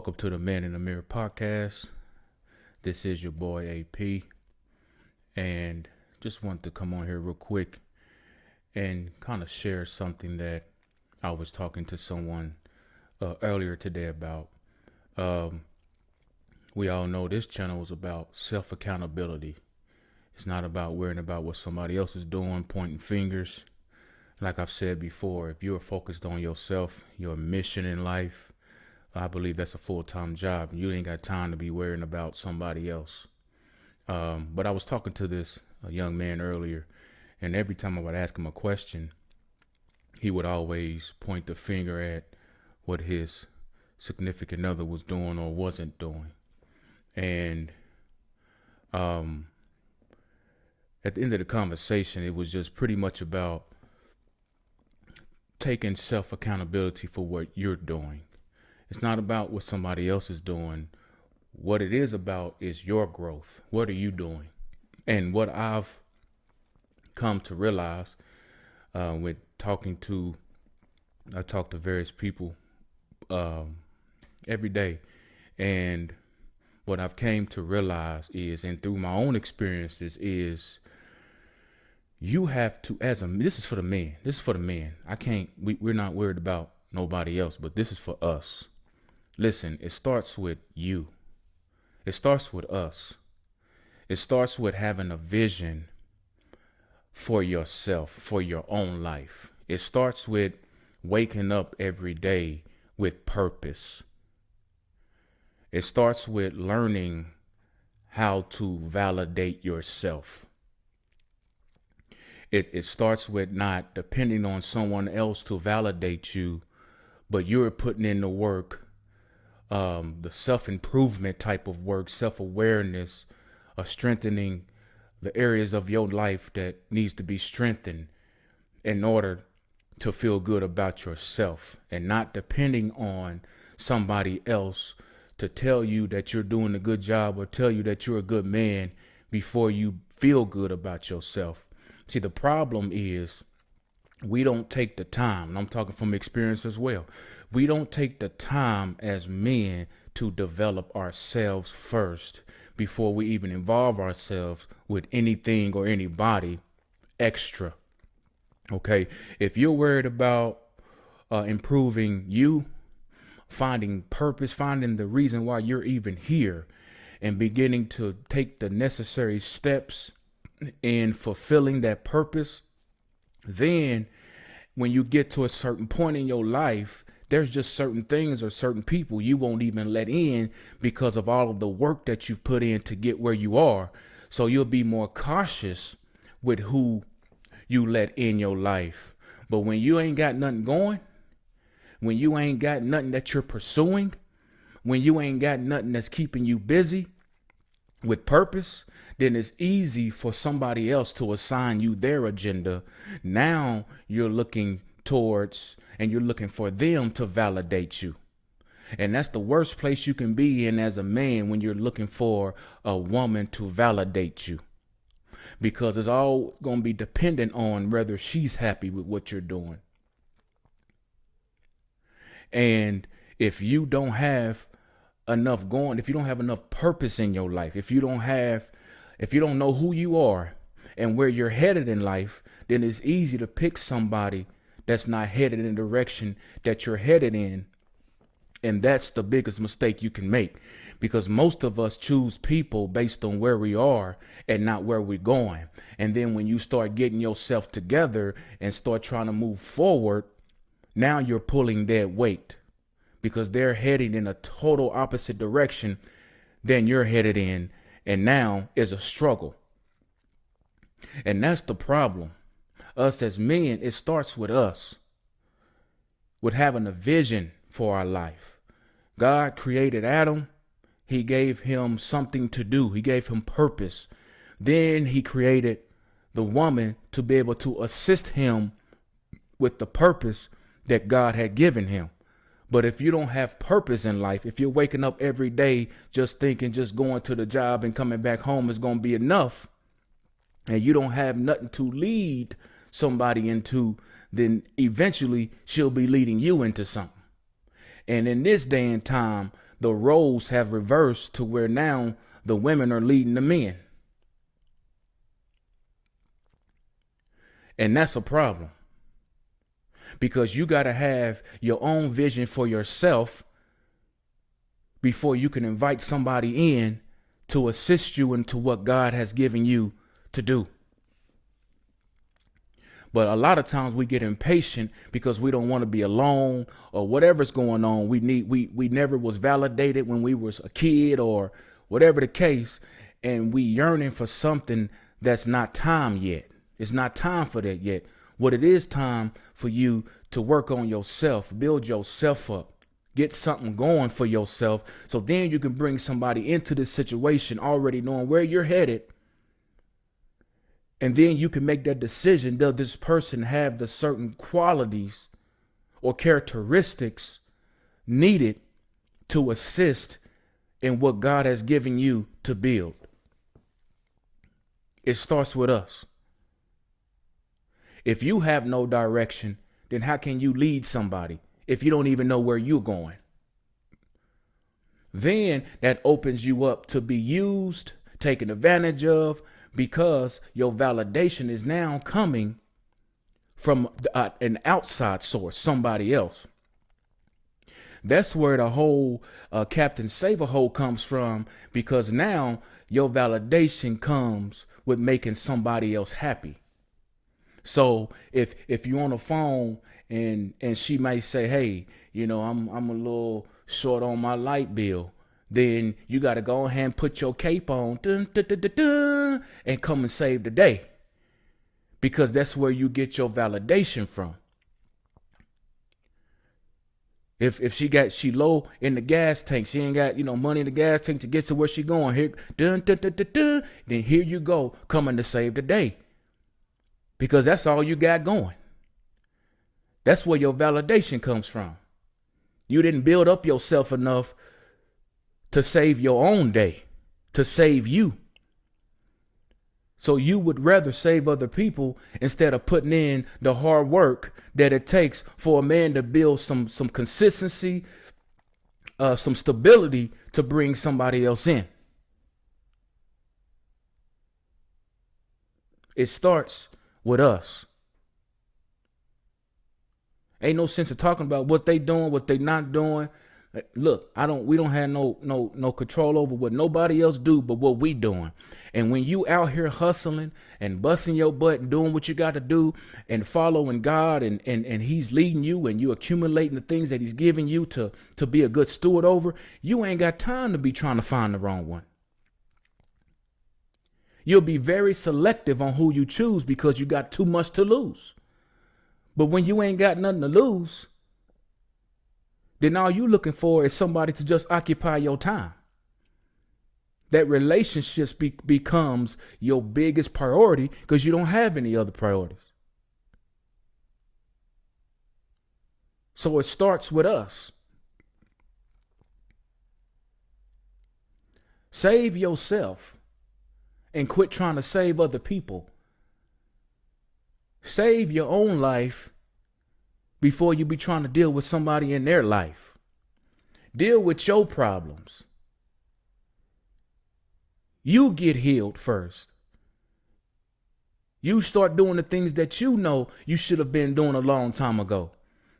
Welcome to the Man in the Mirror podcast. This is your boy AP, and just want to come on here real quick and kind of share something that I was talking to someone earlier today about. Um, we all know this channel is about self accountability. It's not about worrying about what somebody else is doing, pointing fingers. Like I've said before, if you're focused on yourself, your mission in life, I believe that's a full-time job. You ain't got time to be worrying about somebody else. But I was talking to this young man earlier, and every time I would ask him a question, he would always point the finger at what his significant other was doing or wasn't doing. And at the end of the conversation, it was just pretty much about taking self-accountability for what you're doing. It's not about what somebody else is doing. What it is about is your growth. What are you doing? And what I've come to realize with I talk to various people every day. And what I've came to realize is, and through my own experiences, is you have to, this is for the men. This is for the men. We're not worried about nobody else, but this is for us. Listen, it starts with you. It starts with us. It starts with having a vision for yourself, for your own life. It starts with waking up every day with purpose. It starts with learning how to validate yourself. It starts with not depending on someone else to validate you, but you're putting in the work. The self-improvement type of work, self-awareness, strengthening the areas of your life that needs to be strengthened in order to feel good about yourself, and not depending on somebody else to tell you that you're doing a good job or tell you that you're a good man before you feel good about yourself. See, the problem is we don't take the time, and I'm talking from experience as well. We don't take the time as men to develop ourselves first before we even involve ourselves with anything or anybody extra. Okay, if you're worried about improving you, finding purpose, finding the reason why you're even here, and beginning to take the necessary steps in fulfilling that purpose, then when you get to a certain point in your life, there's just certain things or certain people you won't even let in because of all of the work that you've put in to get where you are. So you'll be more cautious with who you let in your life. But when you ain't got nothing going, when you ain't got nothing that you're pursuing, when you ain't got nothing that's keeping you busy with purpose, then it's easy for somebody else to assign you their agenda. Now you're looking towards and you're looking for them to validate you. And that's the worst place you can be in as a man, when you're looking for a woman to validate you, because it's all going to be dependent on whether she's happy with what you're doing. And if you don't have enough going, if you don't have enough purpose in your life, if you don't know who you are and where you're headed in life, then it's easy to pick somebody that's not headed in the direction that you're headed in. And that's the biggest mistake you can make, because most of us choose people based on where we are and not where we're going. And then when you start getting yourself together and start trying to move forward, now you're pulling dead weight, because they're heading in a total opposite direction than you're headed in. And now is a struggle. And that's the problem. Us as men, it starts with us, with having a vision for our life. God created Adam. He gave him something to do. He gave him purpose. Then he created the woman to be able to assist him with the purpose that God had given him. But if you don't have purpose in life, if you're waking up every day just thinking just going to the job and coming back home is going to be enough, and you don't have nothing to lead somebody into, then eventually she'll be leading you into something. And in this day and time, the roles have reversed to where now the women are leading the men. And that's a problem, because you got to have your own vision for yourself before you can invite somebody in to assist you into what God has given you to do. But a lot of times we get impatient because we don't want to be alone or whatever's going on. We never was validated when we was a kid or whatever the case. And we yearning for something that's not time yet. It's not time for that yet. What it is time for you to work on yourself, build yourself up, get something going for yourself. So then you can bring somebody into this situation already knowing where you're headed. And then you can make that decision. Does this person have the certain qualities or characteristics needed to assist in what God has given you to build? It starts with us. If you have no direction, then how can you lead somebody if you don't even know where you're going? Then that opens you up to be used, taken advantage of, because your validation is now coming from an outside source, somebody else. That's where the whole Captain Save-A-Hole comes from, because now your validation comes with making somebody else happy. So if you're on the phone and she may say, hey, I'm a little short on my light bill, then you got to go ahead and put your cape on and come and save the day, because that's where you get your validation from. If she low in the gas tank, she ain't got money in the gas tank to get to where she going, here then here you go, coming to save the day, because that's all you got going. That's where your validation comes from. You didn't build up yourself enough to save your own day, to save you. So you would rather save other people instead of putting in the hard work that it takes for a man to build some consistency, some stability to bring somebody else in. It starts with us. Ain't no sense of talking about what they doing, what they not doing. Look, we don't have no control over what nobody else do but what we doing. And when you out here hustling and busting your butt and doing what you got to do and following God and he's leading you and you accumulating the things that he's giving you to be a good steward over, you ain't got time to be trying to find the wrong one. You'll be very selective on who you choose because you got too much to lose. But when you ain't got nothing to lose, then all you looking for is somebody to just occupy your time. That relationships becomes your biggest priority because you don't have any other priorities. So it starts with us. Save yourself and quit trying to save other people. Save your own life before you be trying to deal with somebody in their life. Deal with your problems. You get healed first. You start doing the things that you know you should have been doing a long time ago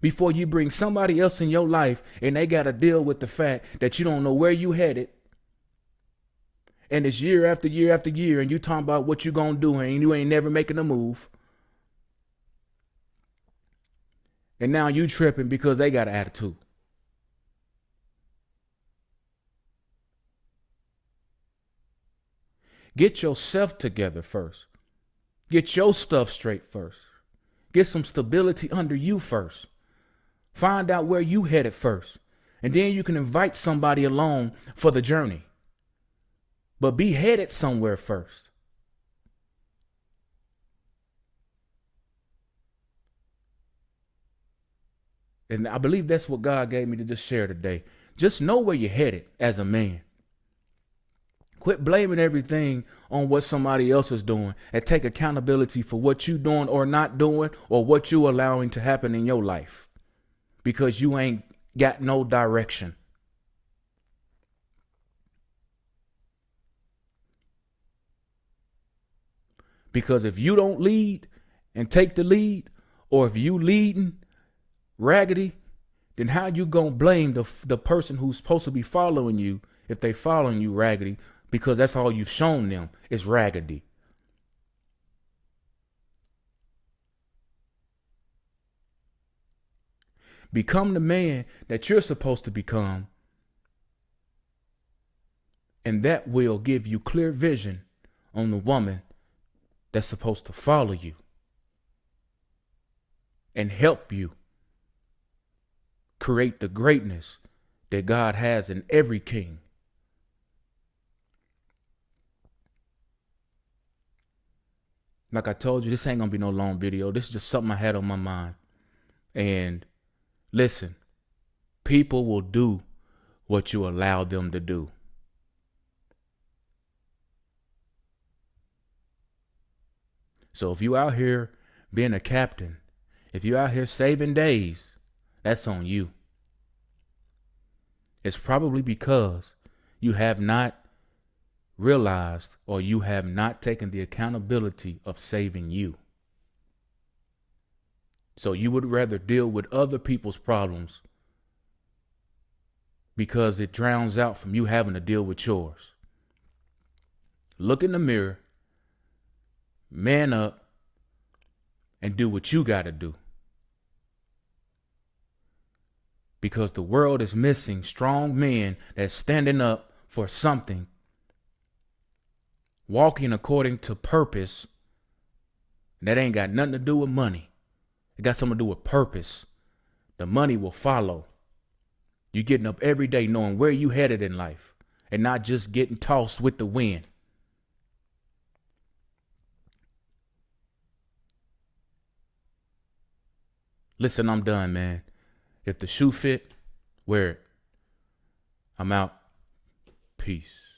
before you bring somebody else in your life and they got to deal with the fact that you don't know where you headed. And it's year after year after year and you talking about what you going to do and you ain't never making a move. And now you tripping because they got an attitude. Get yourself together first. Get your stuff straight first. Get some stability under you first. Find out where you headed first. And then you can invite somebody along for the journey. But be headed somewhere first. And I believe that's what God gave me to just share today. Just know where you're headed as a man. Quit blaming everything on what somebody else is doing and take accountability for what you doing or not doing or what you allowing to happen in your life, because you ain't got no direction. Because if you don't lead and take the lead, or if you leading raggedy, then how you gonna blame the person who's supposed to be following you if they following you raggedy? Because that's all you've shown them is raggedy. Become the man that you're supposed to become, and that will give you clear vision on the woman that's supposed to follow you and help you create the greatness that God has in every king. Like I told you, this ain't gonna be no long video. This is just something I had on my mind. And listen, people will do what you allow them to do. So if you out here being a captain, if you out here saving days, that's on you. It's probably because you have not realized, or you have not taken the accountability of saving you. So you would rather deal with other people's problems because it drowns out from you having to deal with yours. Look in the mirror, man up, and do what you got to do. Because the world is missing strong men that's standing up for something, walking according to purpose. That ain't got nothing to do with money. It got something to do with purpose. The money will follow. You getting up every day knowing where you headed in life and not just getting tossed with the wind. Listen, I'm done, man. If the shoe fit, wear it. I'm out. Peace.